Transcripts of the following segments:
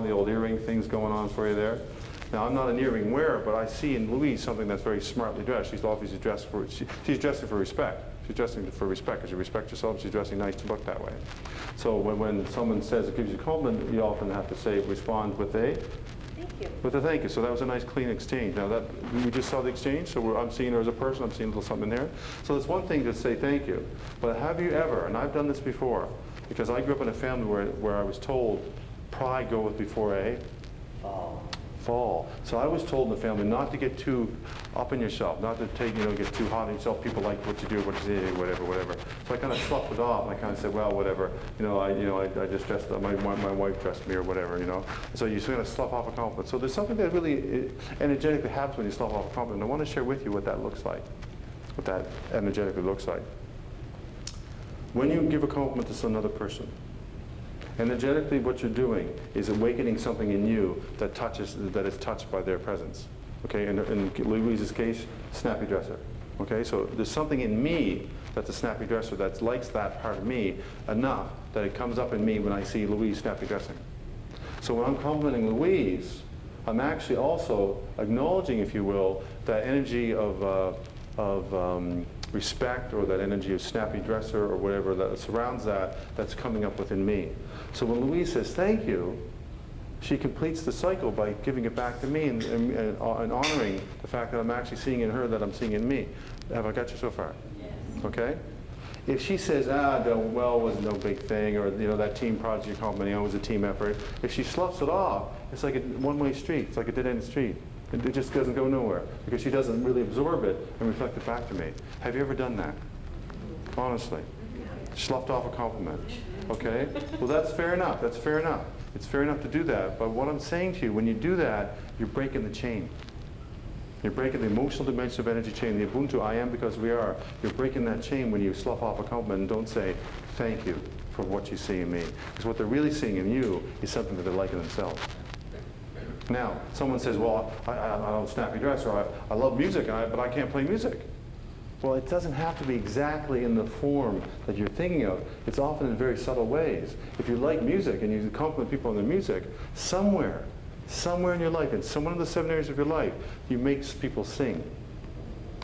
the old earring things going on for you there. Now, I'm not an earring wearer, but I see in Louise something that's very smartly dressed. She's obviously dressed for, she's dressing for respect. She's dressing for respect. As you respect yourself, she's dressing nice to look that way. So when someone says, it gives you a compliment, you often have to say, respond with a? Thank you. With a thank you. So that was a nice, clean exchange. Now, that we just saw the exchange, so I'm seeing her as a person, I'm seeing a little something there. So it's one thing to say thank you, but have you ever, and I've done this before, because I grew up in a family where I was told, pride goeth before a? Fall. So I was told in the family not to get too up in yourself, not to take, get too hot on yourself. People like what you do, what you say, whatever. So I kind of sloughed it off, and I kind of said, well, whatever. I just dressed up. My wife dressed me, or whatever. So you just kind of slough off a compliment. So there's something that really energetically happens when you slough off a compliment. And I want to share with you what that looks like, what that energetically looks like. When you give a compliment to another person, energetically, what you're doing is awakening something in you that is touched by their presence. Okay, in Louise's case, snappy dresser. Okay, so there's something in me that's a snappy dresser that likes that part of me enough that it comes up in me when I see Louise snappy dressing. So when I'm complimenting Louise, I'm actually also acknowledging, if you will, that energy of respect, or that energy of snappy dresser, or whatever that surrounds that's coming up within me. So when Louise says thank you, she completes the cycle by giving it back to me and honoring the fact that I'm actually seeing in her that I'm seeing in me. Have I got you so far? Yes. Okay? If she says, it was no big thing, or that team project you're complimenting on was a team effort, if she sloughs it off, it's like a one-way street. It's like a dead-end street. It just doesn't go nowhere because she doesn't really absorb it and reflect it back to me. Have you ever done that? Honestly. Sloughed off a compliment. Okay? Well, that's fair enough. That's fair enough. It's fair enough to do that. But what I'm saying to you, when you do that, you're breaking the chain. You're breaking the emotional dimension of energy chain, the Ubuntu, I am because we are. You're breaking that chain when you slough off a compliment and don't say, thank you for what you see in me. Because what they're really seeing in you is something that they like in themselves. Now, someone says, well, I don't snappy dress, or I love music, but I can't play music. Well, it doesn't have to be exactly in the form that you're thinking of. It's often in very subtle ways. If you like music and you compliment people on their music, somewhere in your life, in some one of the 7 areas of your life, you make people sing.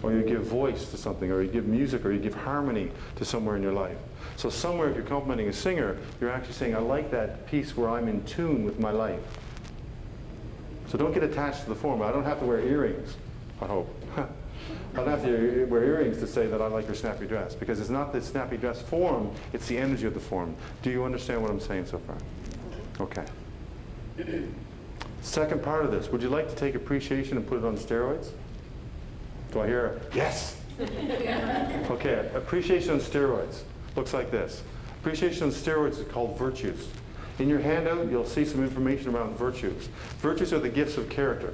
Or you give voice to something, or you give music, or you give harmony to somewhere in your life. So somewhere, if you're complimenting a singer, you're actually saying, I like that piece where I'm in tune with my life. So don't get attached to the form. I don't have to wear earrings, I hope. I don't have to wear earrings to say that I like your snappy dress, because it's not the snappy dress form, it's the energy of the form. Do you understand what I'm saying so far? Okay. Second part of this, would you like to take appreciation and put it on steroids? Do I hear a yes? Okay, appreciation on steroids looks like this. Appreciation on steroids is called virtues. In your handout, you'll see some information around virtues. Virtues are the gifts of character.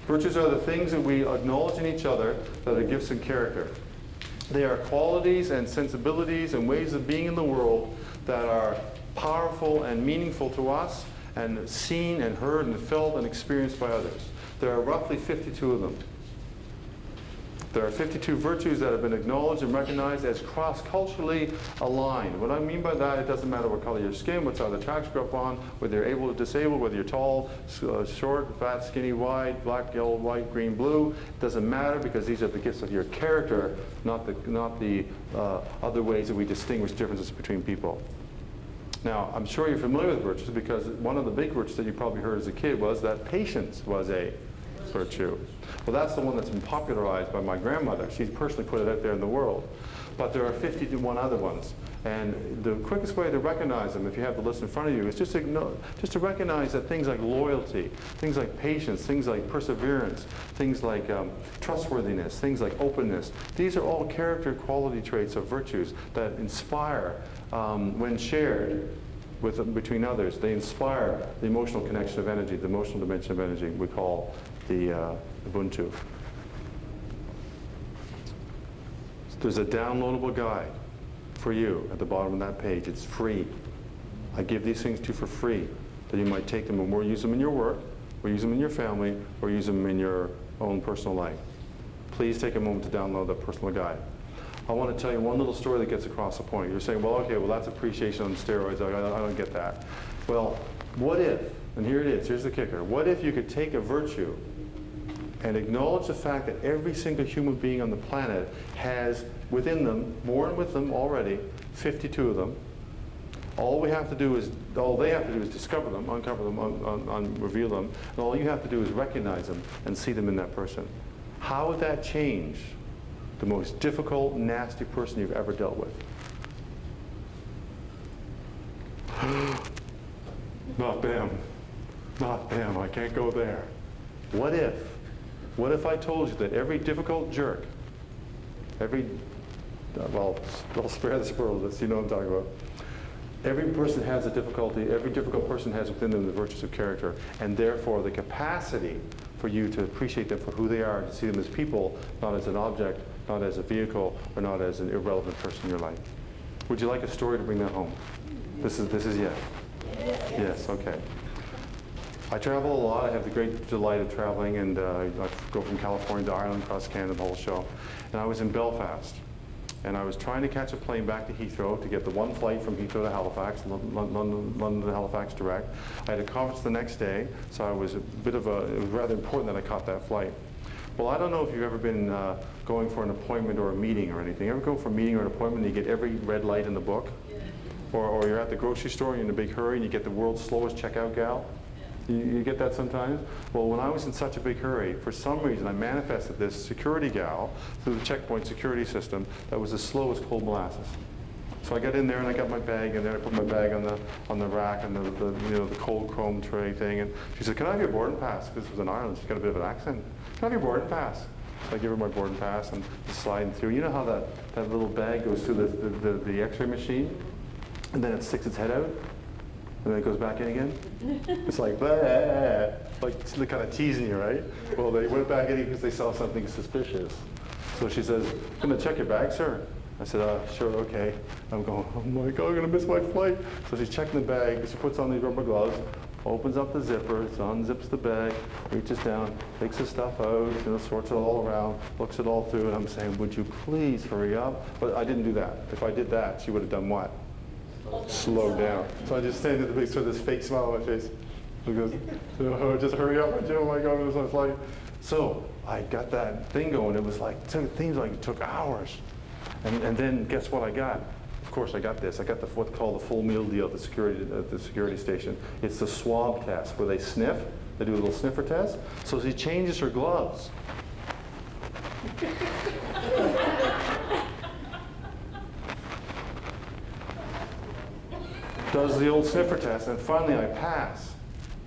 Virtues are the things that we acknowledge in each other that are gifts of character. They are qualities and sensibilities and ways of being in the world that are powerful and meaningful to us, and seen and heard and felt and experienced by others. There are roughly 52 of them. There are 52 virtues that have been acknowledged and recognized as cross-culturally aligned. What I mean by that, it doesn't matter what color your skin, what side of the tracks you grew up on, whether you're able to disable, whether you're tall, short, fat, skinny, wide, black, yellow, white, green, blue. It doesn't matter, because these are the gifts of your character, not the other ways that we distinguish differences between people. Now, I'm sure you're familiar with virtues, because one of the big virtues that you probably heard as a kid was that patience was a virtue. Well, that's the one that's been popularized by my grandmother. She personally put it out there in the world. But there are 51 other ones. And the quickest way to recognize them, if you have the list in front of you, is just to recognize that things like loyalty, things like patience, things like perseverance, things like trustworthiness, things like openness, these are all character quality traits of virtues that inspire, when shared between others, they inspire the emotional connection of energy, the emotional dimension of energy we call the Ubuntu. There's a downloadable guide for you at the bottom of that page. It's free. I give these things to you for free, that you might take them and or use them in your work, or use them in your family, or use them in your own personal life. Please take a moment to download that personal guide. I want to tell you one little story that gets across the point. You're saying, well, okay, well, that's appreciation on steroids. I don't get that. Well, what if, And here it is. Here's the kicker. What if you could take a virtue and acknowledge the fact that every single human being on the planet has within them, born with them already, 52 of them. All they have to do is discover them, uncover them, reveal them, and all you have to do is recognize them and see them in that person. How would that change the most difficult, nasty person you've ever dealt with? Not them. Not them. I can't go there. What if? What if I told you that every difficult jerk, well, I'll spare the superlatives, you know what I'm talking about. Every person has a difficulty, every difficult person has within them the virtues of character, and therefore the capacity for you to appreciate them for who they are, to see them as people, not as an object, not as a vehicle, or not as an irrelevant person in your life. Would you like a story to bring that home? This is yes. Yes, okay. I travel a lot. I have the great delight of traveling, and I go from California to Ireland, across Canada, the whole show. And I was in Belfast, and I was trying to catch a plane back to Heathrow to get the one flight from Heathrow to Halifax, London to Halifax direct. I had a conference the next day, so it was rather important that I caught that flight. Well, I don't know if you've ever been going for an appointment or a meeting or anything. You ever go for a meeting or an appointment and you get every red light in the book? Or you're at the grocery store, you're in a big hurry, and you get the world's slowest checkout gal? You get that sometimes? Well, when I was in such a big hurry, for some reason I manifested this security gal through the checkpoint security system that was as slow as cold molasses. So I got in there and I got my bag in there. I put my bag on the rack and the cold chrome tray thing. And she said, "Can I have your boarding pass?" This was in Ireland. She's got a bit of an accent. "Can I have your boarding pass?" So I give her my boarding pass and sliding through. You know how that little bag goes through the X-ray machine, and then it sticks its head out? And then it goes back in again. It's like, blah, like they're kind of teasing you, right? Well, they went back in because they saw something suspicious. So she says, "I'm going to check your bag, sir." I said, "Sure, okay." I'm going, "Oh my God, I'm going to miss my flight." So she's checking the bag. She puts on these rubber gloves, opens up the zipper, unzips the bag, reaches down, takes the stuff out, sorts it all around, looks it all through, and I'm saying, "Would you please hurry up?" But I didn't do that. If I did that, she would have done what? Slow down. So I just stand at the big, sort of this fake smile on my face. She goes, "Oh, just hurry up, oh my God, it's my flight." So I got that thing going. It was like, it took hours. And then guess what I got? Of course I got this. I got what's called the full meal deal at the security station. It's the swab test where they sniff. They do a little sniffer test. So she changes her gloves. Does the old sniffer test, and finally I pass.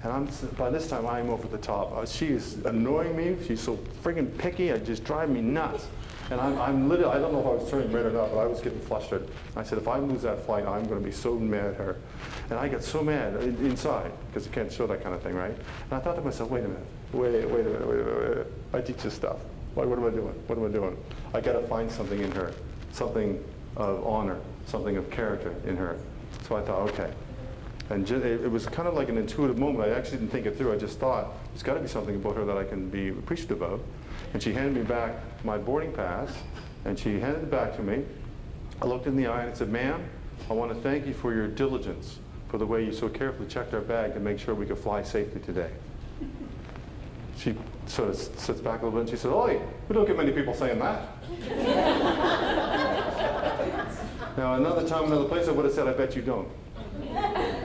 And by this time I'm over the top. She is annoying me. She's so friggin' picky. It just drives me nuts. And I'm literally, I don't know if I was turning red or not, but I was getting flustered. I said, if I lose that flight, I'm going to be so mad at her. And I got so mad inside, because you can't show that kind of thing, right? And I thought to myself, wait a minute. Wait a minute. I teach this stuff. What am I doing? What am I doing? I got to find something in her, something of honor, something of character in her. So I thought, okay. And it was kind of like an intuitive moment. I actually didn't think it through. I just thought, there's got to be something about her that I can be appreciative of. And she handed me back my boarding pass, and she handed it back to me. I looked in the eye and I said, "Ma'am, I want to thank you for your diligence, for the way you so carefully checked our bag to make sure we could fly safely today." She sort of sits back a little bit and she said, "Oi, we don't get many people saying that." Now, another time, another place, I would have said, "I bet you don't."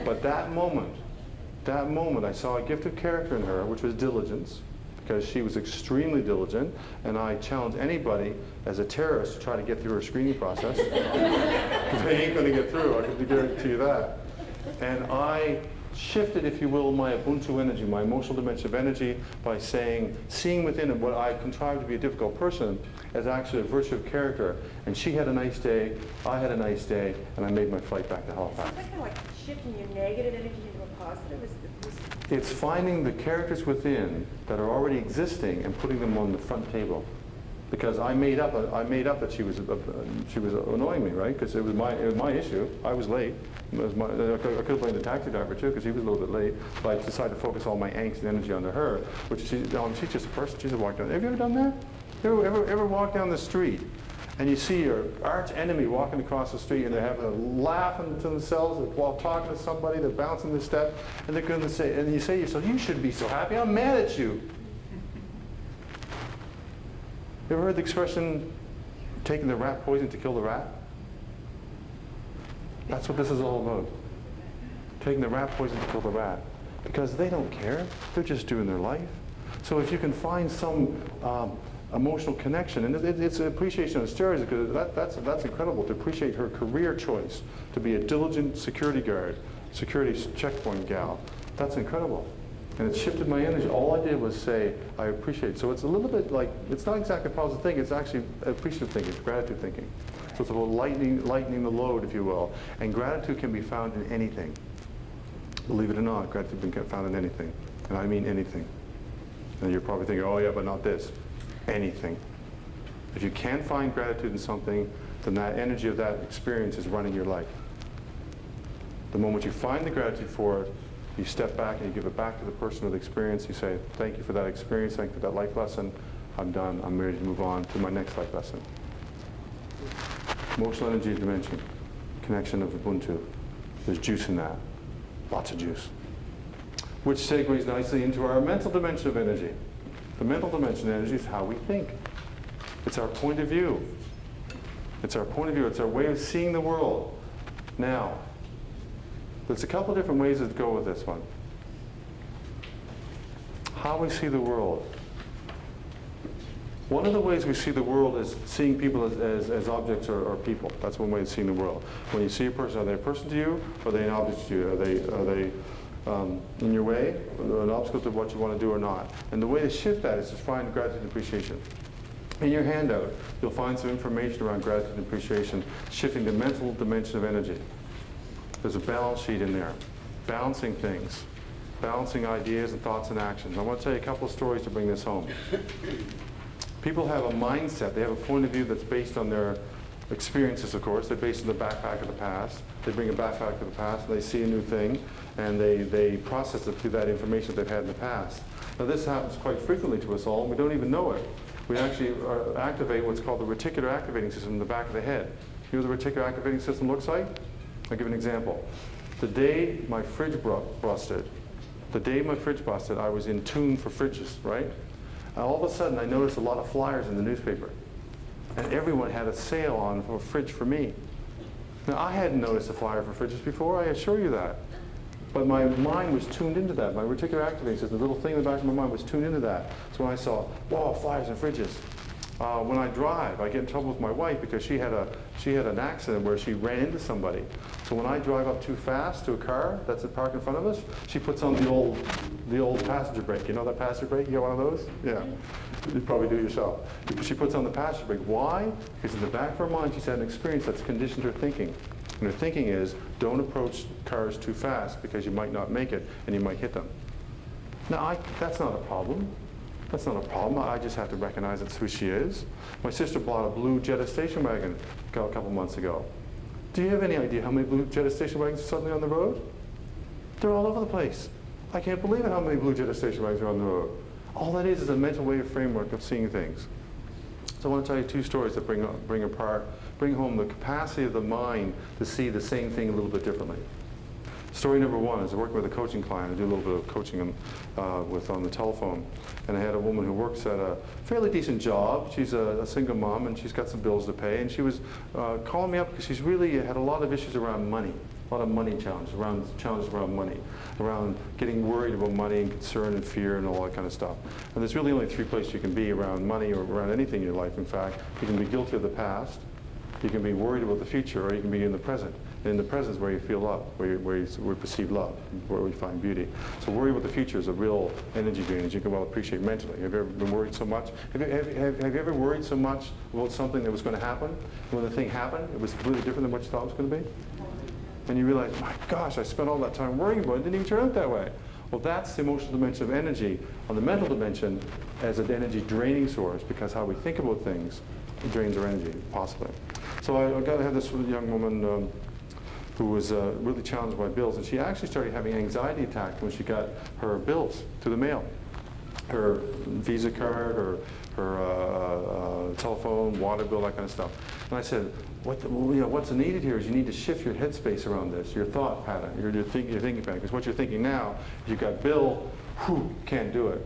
But that moment, I saw a gift of character in her, which was diligence, because she was extremely diligent, and I challenge anybody as a terrorist to try to get through her screening process. They ain't going to get through, I can guarantee you that. And I shifted, if you will, my Ubuntu energy, my emotional dimension of energy, by seeing within it what I contrived to be a difficult person as actually a virtue of character. And she had a nice day, I had a nice day, and I made my flight back to Halifax. Is that kind of like shifting your negative energy into a positive? It's finding the characters within that are already existing and putting them on the front table. Because I made up that she was annoying me, right? Because it was my issue. I was late. I could have blamed the taxi driver too, because he was a little bit late. But I decided to focus all my angst and energy onto her, which she's just a person. She's walked down. Have you ever done that? Ever walked down the street and you see your arch enemy walking across the street, and they're having a laughing to themselves while talking to somebody, they're bouncing their step, and they're going to say, and you say to yourself, you should be so happy, I'm mad at you. You ever heard the expression, taking the rat poison to kill the rat? That's what this is all about. Taking the rat poison to kill the rat. Because they don't care. They're just doing their life. So if you can find some emotional connection, and it's an appreciation of steroids, because that's incredible, to appreciate her career choice, to be a diligent security guard, security checkpoint gal. That's incredible. And it shifted my energy. All I did was say, I appreciate. So it's a little bit like, it's not exactly positive thinking, it's actually appreciative thinking, it's gratitude thinking. So it's about lightening the load, if you will. And gratitude can be found in anything. Believe it or not, gratitude can be found in anything. And I mean anything. And you're probably thinking, oh yeah, but not this. Anything. If you can find gratitude in something, then that energy of that experience is running your life. The moment you find the gratitude for it, you step back and you give it back to the person with the experience. You say, thank you for that experience, thank you for that life lesson. I'm done, I'm ready to move on to my next life lesson. Emotional energy dimension, connection of Ubuntu. There's juice in that, lots of juice. Which segues nicely into our mental dimension of energy. The mental dimension of energy is how we think. It's our point of view. It's our point of view, it's our way of seeing the world. Now, there's a couple different ways to go with this one. How we see the world. One of the ways we see the world is seeing people as objects or people. That's one way of seeing the world. When you see a person, are they a person to you, or are they an object to you? Are they in your way, or an obstacle to what you want to do or not? And the way to shift that is to find gratitude and appreciation. In your handout, you'll find some information around gratitude and appreciation, shifting the mental dimension of energy. There's a balance sheet in there, balancing things, balancing ideas and thoughts and actions. I want to tell you a couple of stories to bring this home. People have a mindset, they have a point of view that's based on their experiences, of course. They're based on the backpack of the past. They bring a backpack of the past and they see a new thing, and they process it through that information they've had in the past. Now this happens quite frequently to us all, and we don't even know it. We actually activate what's called the reticular activating system in the back of the head. You know what the reticular activating system looks like? I'll give you an example. The day my fridge busted, I was in tune for fridges, right? And all of a sudden, I noticed a lot of flyers in the newspaper. And everyone had a sale on for a fridge for me. Now, I hadn't noticed a flyer for fridges before, I assure you that. But my mind was tuned into that. My reticular activating system, the little thing in the back of my mind was tuned into that. So when I saw, wow, flyers and fridges. When I drive, I get in trouble with my wife because she had an accident where she ran into somebody. So when I drive up too fast to a car that's parked in front of us, she puts on the old passenger brake. You know that passenger brake? You got one of those? Yeah. You probably do it yourself. She puts on the passenger brake. Why? Because in the back of her mind, she's had an experience that's conditioned her thinking. And her thinking is, don't approach cars too fast because you might not make it and you might hit them. Now, that's not a problem. That's not a problem. I just have to recognize that's who she is. My sister bought a blue Jetta station wagon a couple months ago. Do you have any idea how many blue Jetta station wagons are suddenly on the road? They're all over the place. I can't believe it how many blue Jetta station wagons are on the road. All that is a mental way of framework of seeing things. So I want to tell you two stories that bring home the capacity of the mind to see the same thing a little bit differently. Story number one is working with a coaching client. I do a little bit of coaching on the telephone. And I had a woman who works at a fairly decent job. She's a single mom and she's got some bills to pay. And she was calling me up because she's really had a lot of issues around money. A lot of money challenges around money, around getting worried about money and concern and fear and all that kind of stuff. And there's really only three places you can be around money or around anything in your life, in fact. You can be guilty of the past, you can be worried about the future, or you can be in the present. And in the present is where you feel love, where you perceive love, where we find beauty. So worry about the future is a real energy drain that you can well appreciate mentally. Have you ever been worried so much? Have you ever worried so much about something that was going to happen? And when the thing happened, it was completely different than what you thought it was going to be? And you realize, my gosh, I spent all that time worrying about it. It didn't even turn out that way. Well, that's the emotional dimension of energy. On the mental dimension, as an energy draining source, because how we think about things drains our energy, possibly. So I got to have this young woman who was really challenged by bills, and she actually started having anxiety attacks when she got her bills through the mail. her Visa card, her telephone, water bill, that kind of stuff. And I said, what's needed here is you need to shift your headspace around this, your thought pattern, your thinking pattern. Because what you're thinking now, you've got Bill, who can't do it,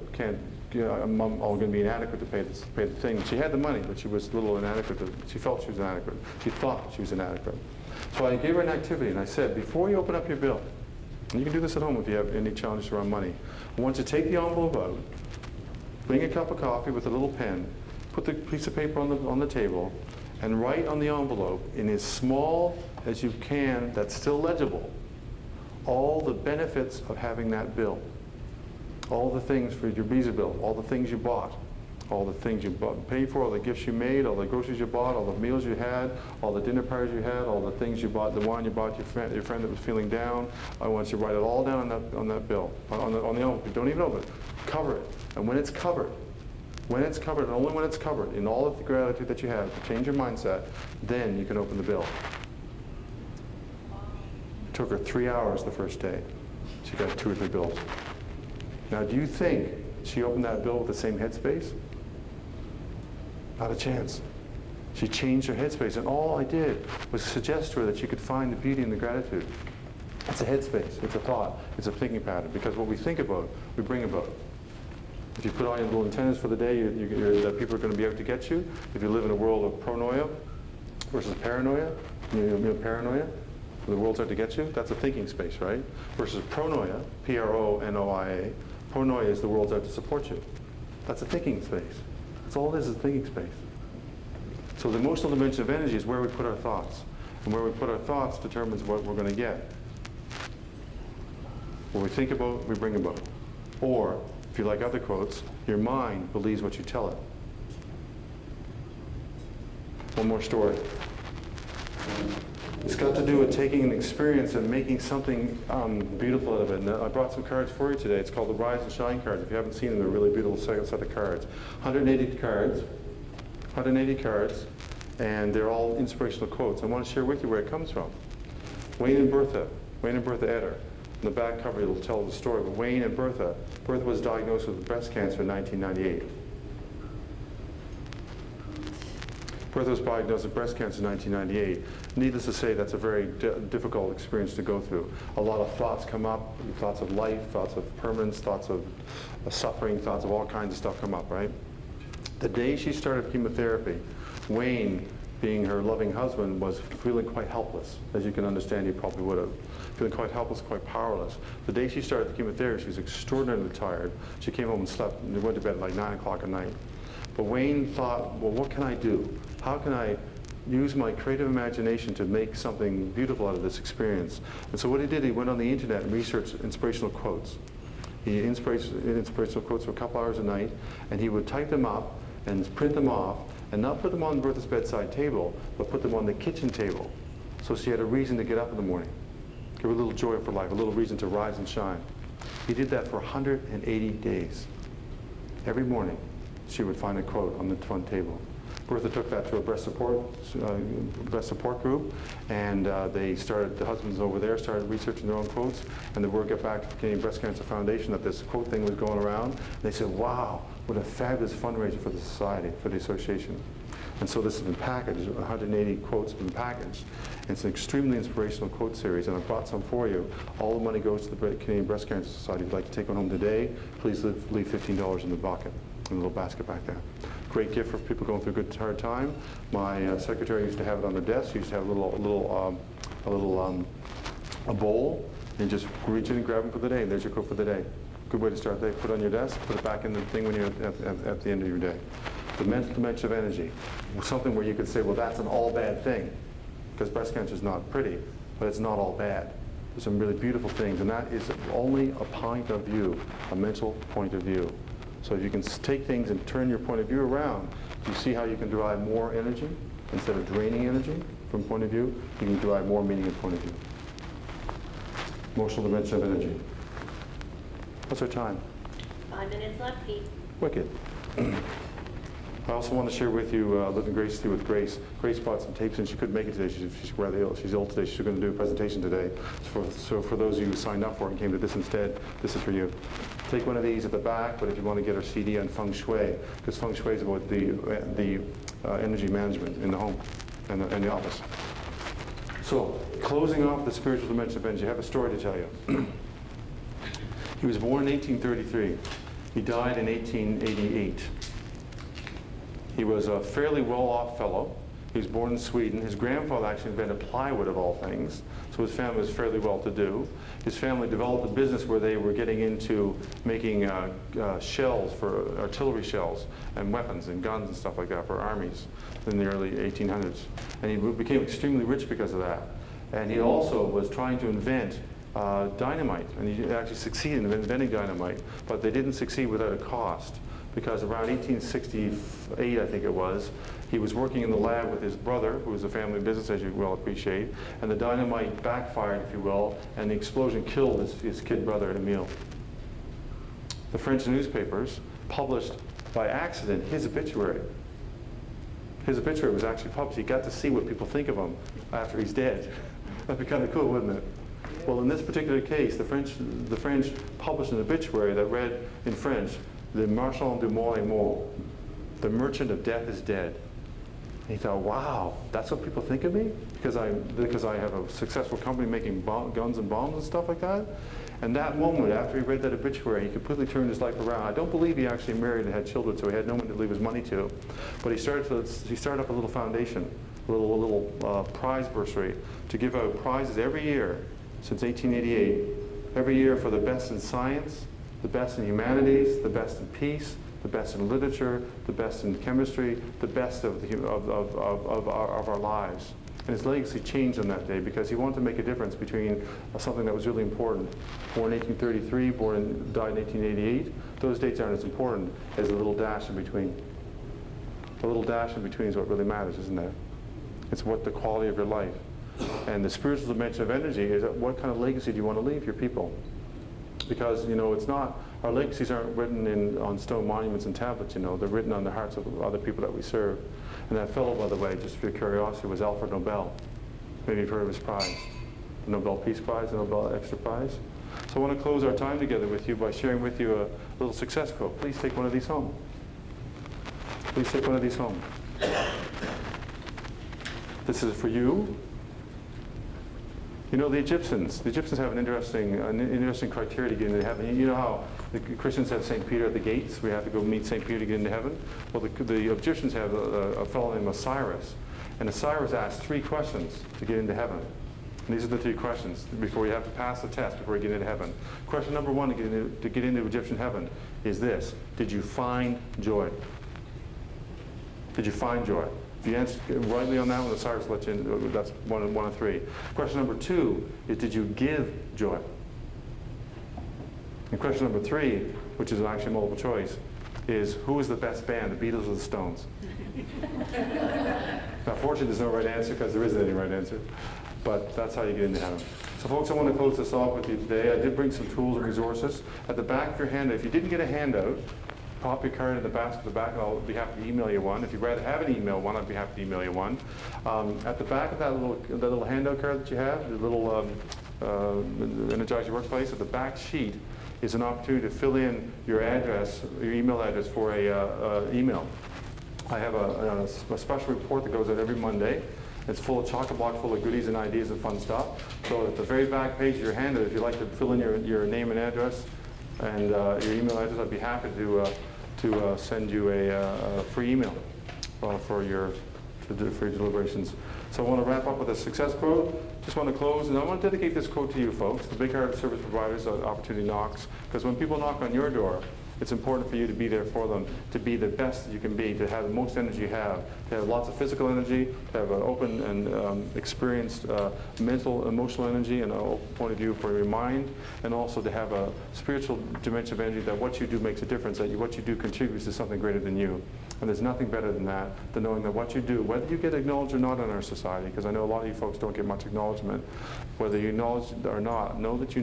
I'm all going to be inadequate to pay the thing. She had the money, but she was a little inadequate. She felt she was inadequate. She thought she was inadequate. So I gave her an activity, and I said, before you open up your bill, and you can do this at home if you have any challenges around money, I want you to take the envelope out, bring a cup of coffee with a little pen, put the piece of paper on the table, and write on the envelope in as small as you can, that's still legible, all the benefits of having that bill. All the things for your visa bill, all the things you bought, all the things you paid for, all the gifts you made, all the groceries you bought, all the meals you had, all the dinner parties you had, all the things you bought, the wine you bought your friend that was feeling down. I want you to write it all down on that bill, on the envelope. Don't even open it. Cover it. And when it's covered, and only when it's covered, in all of the gratitude that you have to change your mindset, then you can open the bill. It took her 3 hours the first day. She got 2 or 3 bills. Now, do you think she opened that bill with the same headspace? Not a chance. She changed her headspace, and all I did was suggest to her that she could find the beauty in the gratitude. It's a headspace, it's a thought, it's a thinking pattern, because what we think about, we bring about. If you put on your little antennas for the day, that people are going to be out to get you. If you live in a world of pronoia versus paranoia, paranoia, the world's out to get you, that's a thinking space, right? Versus pronoia, P-R-O-N-O-I-A, pronoia is the world's out to support you. That's a thinking space. That's all it is a thinking space. So the emotional dimension of energy is where we put our thoughts. And where we put our thoughts determines what we're going to get. What we think about, we bring about. Or, if you like other quotes, your mind believes what you tell it. One more story. It's got to do with taking an experience and making something beautiful out of it. And I brought some cards for you today. It's called the Rise and Shine cards. If you haven't seen them, they're a really beautiful set of cards. 180 cards, and they're all inspirational quotes. I want to share with you where it comes from. Wayne and Bertha Etter. On the back cover, it'll tell the story. But Wayne and Bertha was diagnosed with breast cancer in 1998. Bertha was diagnosed with breast cancer in 1998. Needless to say, that's a very difficult experience to go through. A lot of thoughts come up, thoughts of life, thoughts of permanence, thoughts of suffering, thoughts of all kinds of stuff come up, right? The day she started chemotherapy, Wayne, being her loving husband, was feeling quite helpless. As you can understand, he probably would have. Feeling quite helpless, quite powerless. The day she started the chemotherapy, she was extraordinarily tired. She came home and slept, and went to bed at like 9 o'clock at night. But Wayne thought, well, what can I do? How can I use my creative imagination to make something beautiful out of this experience? And so what he did, he went on the internet and researched inspirational quotes. He inspirational quotes for a couple hours a night, and he would type them up and print them off, and not put them on Bertha's bedside table, but put them on the kitchen table. So she had a reason to get up in the morning. Give her a little joy for life, a little reason to rise and shine. He did that for 180 days. Every morning, she would find a quote on the front table. Bertha took that to a breast support group, and the husbands over there started researching their own quotes, and the word got back to the Canadian Breast Cancer Foundation that this quote thing was going around. And they said, wow, what a fabulous fundraiser for the society, for the association. And so this has been packaged, 180 quotes have been packaged. It's an extremely inspirational quote series, and I brought some for you. All the money goes to the Canadian Breast Cancer Society. If you'd like to take one home today, please leave $15 in the bucket, in a little basket back there. Great gift for people going through a good hard time. My secretary used to have it on her desk. She used to have a bowl, and just reach in and grab them for the day. There's your quote for the day. Good way to start the day. Put it on your desk. Put it back in the thing when you're at the end of your day. The mental dimension of energy. Something where you could say, well, that's an all bad thing, because breast cancer is not pretty, but it's not all bad. There's some really beautiful things, and that is only a point of view, a mental point of view. So if you can take things and turn your point of view around, you see how you can derive more energy instead of draining energy from point of view. You can derive more meaning and point of view. Emotional dimension of energy. What's our time? 5 minutes left, Pete. Wicked. I also want to share with you Living Graciously with Grace. Grace brought some tapes and she couldn't make it today. She's rather ill. She's ill today. She's going to do a presentation today. So for those of you who signed up for it and came to this instead, this is for you. Take one of these at the back, but if you want to get our CD on Feng Shui, because Feng Shui is about the energy management in the home and the office. So, closing off the spiritual dimension of energy, I have a story to tell you. He was born in 1833. He died in 1888. He was a fairly well-off fellow. He was born in Sweden. His grandfather actually invented plywood of all things, so his family was fairly well-to-do. His family developed a business where they were getting into making shells for artillery shells and weapons and guns and stuff like that for armies in the early 1800s. And he became extremely rich because of that. And he also was trying to invent dynamite, and he actually succeeded in inventing dynamite, but they didn't succeed without a cost, because around 1868, I think it was, he was working in the lab with his brother, who was a family business, as you well appreciate, and the dynamite backfired, if you will, and the explosion killed his kid brother, Emile. The French newspapers published, by accident, his obituary. His obituary was actually published. He got to see what people think of him after he's dead. That'd be kind of cool, wouldn't it? Well, in this particular case, the French published an obituary that read in French, "Le marchand de mort est mort," the merchant of death is dead. And he thought, wow, that's what people think of me? Because I have a successful company making guns and bombs and stuff like that? And that moment, after he read that obituary, he completely turned his life around. I don't believe he actually married and had children, so he had no one to leave his money to. But he started up a little foundation, a little prize bursary, to give out prizes every year since 1888, every year for the best in science, the best in humanities, the best in peace, the best in literature, the best in chemistry, the best of our lives. And his legacy changed on that day because he wanted to make a difference between something that was really important. Born in 1833, died in 1888. Those dates aren't as important as the little dash in between. The little dash in between is what really matters, isn't it? It's what the quality of your life. And the spiritual dimension of energy is what kind of legacy do you want to leave your people? Because, it's not, our legacies aren't written on stone monuments and tablets, they're written on the hearts of other people that we serve. And that fellow, by the way, just for your curiosity, was Alfred Nobel. Maybe you've heard of his prize, the Nobel Peace Prize, the Nobel Extra Prize. So I want to close our time together with you by sharing with you a little success quote. Please take one of these home. Please take one of these home. This is for you. The Egyptians have an interesting criteria to get into heaven. You know how the Christians have St. Peter at the gates? We have to go meet St. Peter to get into heaven. Well, the Egyptians have a fellow named Osiris. And Osiris asked 3 questions to get into heaven. And these are the 3 questions before you have to pass the test before you get into heaven. Question number 1 to get into Egyptian heaven is this: did you find joy? Did you find joy? If you answer rightly on that one, Osiris will let you in. That's one of 3. Question number 2 is, did you give joy? And question number 3, which is actually multiple choice, is who is the best band, the Beatles or the Stones? Now, fortunately, there's no right answer because there isn't any right answer. But that's how you get into heaven. So, folks, I want to close this off with you today. I did bring some tools and resources. At the back of your handout, if you didn't get a handout, pop your card in the basket at the back, and I'll be happy to email you one. If you'd rather have an email one, I'd be happy to email you one. At the back of that little handout card that you have, the little Energize Your Workplace, at the back sheet is an opportunity to fill in your address, your email address for a email. I have a special report that goes out every Monday. It's full of chock-a-block full of goodies and ideas and fun stuff. So at the very back page of your handout, if you'd like to fill in your name and address and your email address, I'd be happy to send you a free email for your deliberations. So I want to wrap up with a success quote. Just want to close, and I want to dedicate this quote to you folks, the big-hearted service providers, opportunity knocks, because when people knock on your door, it's important for you to be there for them, to be the best that you can be, to have the most energy you have, to have lots of physical energy, to have an open and experienced mental, emotional energy, and an open point of view for your mind, and also to have a spiritual dimension of energy that what you do makes a difference, that what you do contributes to something greater than you. And there's nothing better than that, than knowing that what you do, whether you get acknowledged or not in our society, because I know a lot of you folks don't get much acknowledgement, whether you acknowledge it or not, know that you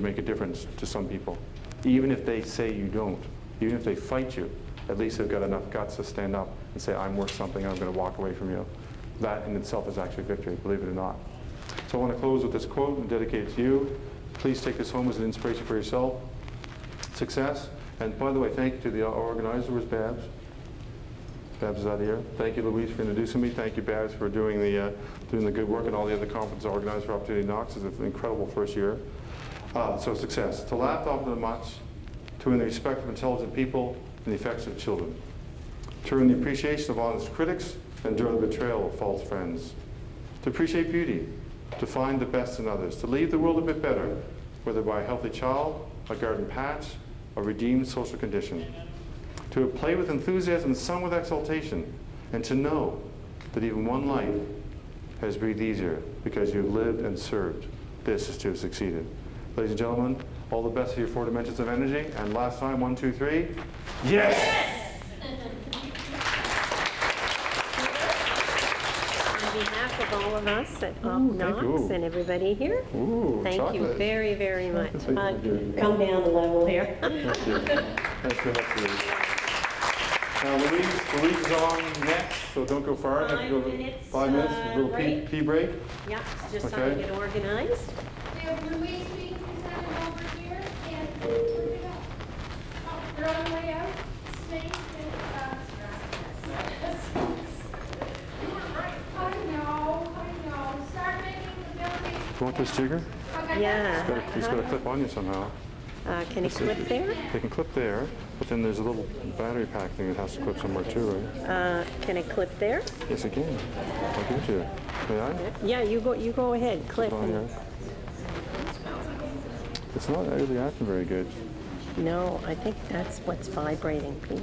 make a difference to some people. Even if they say you don't, even if they fight you, at least they've got enough guts to stand up and say, I'm worth something, and I'm going to walk away from you. That in itself is actually victory, believe it or not. So I want to close with this quote and dedicate it to you. Please take this home as an inspiration for yourself. Success. And by the way, thank you to the organizer, was Babs. Babs is out here. Thank you, Louise, for introducing me. Thank you, Babs, for doing the good work, and all the other conferences organized for Opportunity Knox. It's an incredible first year. So success. To laugh often much, to win the respect of intelligent people and the affection of children. To earn the appreciation of honest critics and endure the betrayal of false friends. To appreciate beauty. To find the best in others. To leave the world a bit better, whether by a healthy child, a garden patch, a redeemed social condition. To play with enthusiasm, some with exultation, and to know that even one life has breathed easier because you've lived and served. This is to have succeeded. Ladies and gentlemen, all the best for your 4 dimensions of energy. And last time, 1, 2, 3. Yes! On behalf of all of us at Knox you. and everybody here, Ooh, thank you chocolate. very, very much. Thank you. Come down a level here. Thank you. Thanks very much, Louise. Now, Louise is on next, so don't go far. Have to go 5 minutes, 5 minutes, a little break. pee break. Yeah, just so Okay. I get organized. Louise being presented over here, and where we go? Oh, they're on the way out. Snake and, I know. Start making the building. Do you want this jigger? Okay. Yeah. He's got to clip on you somehow. Can it clip there? They can clip there, but then there's a little battery pack thing that has to clip somewhere too, right? Can it clip there? Yes, it can. I'll give it to you. May I? Yeah, you go ahead, clip. On here. It's not really acting very good. No, I think that's what's vibrating, Pete.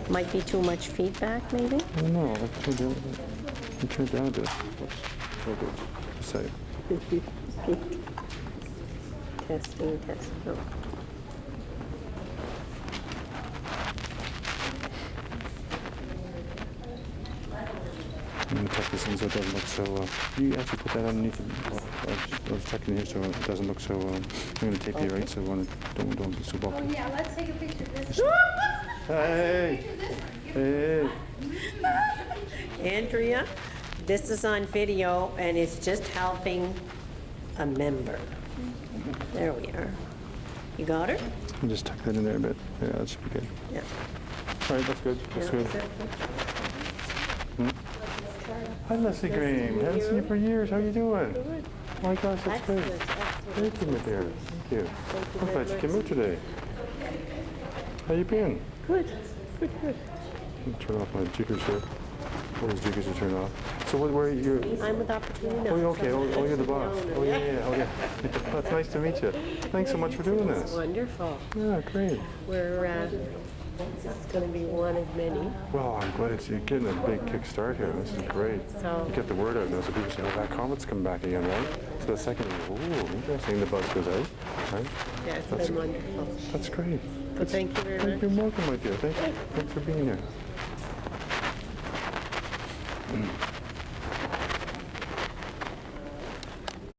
Might be too much feedback, maybe? I don't know. I've turned down a bit. You turned down a bit. Oops. Real good. Just say it. Testing. Oh. I'm going to tuck this in so it doesn't look so... you actually put that underneath it. I was tucking here so it doesn't look so... I'm going to tape you right so don't be so bulky. Oh, yeah, let's take a picture of this. Hey! Hey! Andrea, this is on video and it's just helping a member. There we are. You got her? I'll just tuck that in there a bit. Yeah, that should be good. Yeah. All right, that's good. That's Yeah, good. is that- Hi, Leslie Graham. Haven't seen you for years. How you doing? Good. Oh my gosh, that's great. Excellent, excellent. Thank you, my dear. Thank you. Thank you I'm very glad you came much. out today. How you been? Good. Let me turn off my jiggers here. All those jiggers are turned off. So where are you? I'm with Opportunity Oh, Knox. okay. Oh, you're the boss. owner. Oh, yeah. Oh, yeah. Oh, it's nice to meet you. Thanks so much for doing this. Wonderful. Yeah, great. We're, this is going to be one of many. Well, I'm glad you're getting a big kickstart here. This is great. So- You get the word out now, so people say, oh, that comet's coming back again, right? So the second, oh, interesting, the buzz goes out, right? Yeah, it's That's- been wonderful. That's great. Well, thank you very much. You're welcome, my dear. Thanks for being here.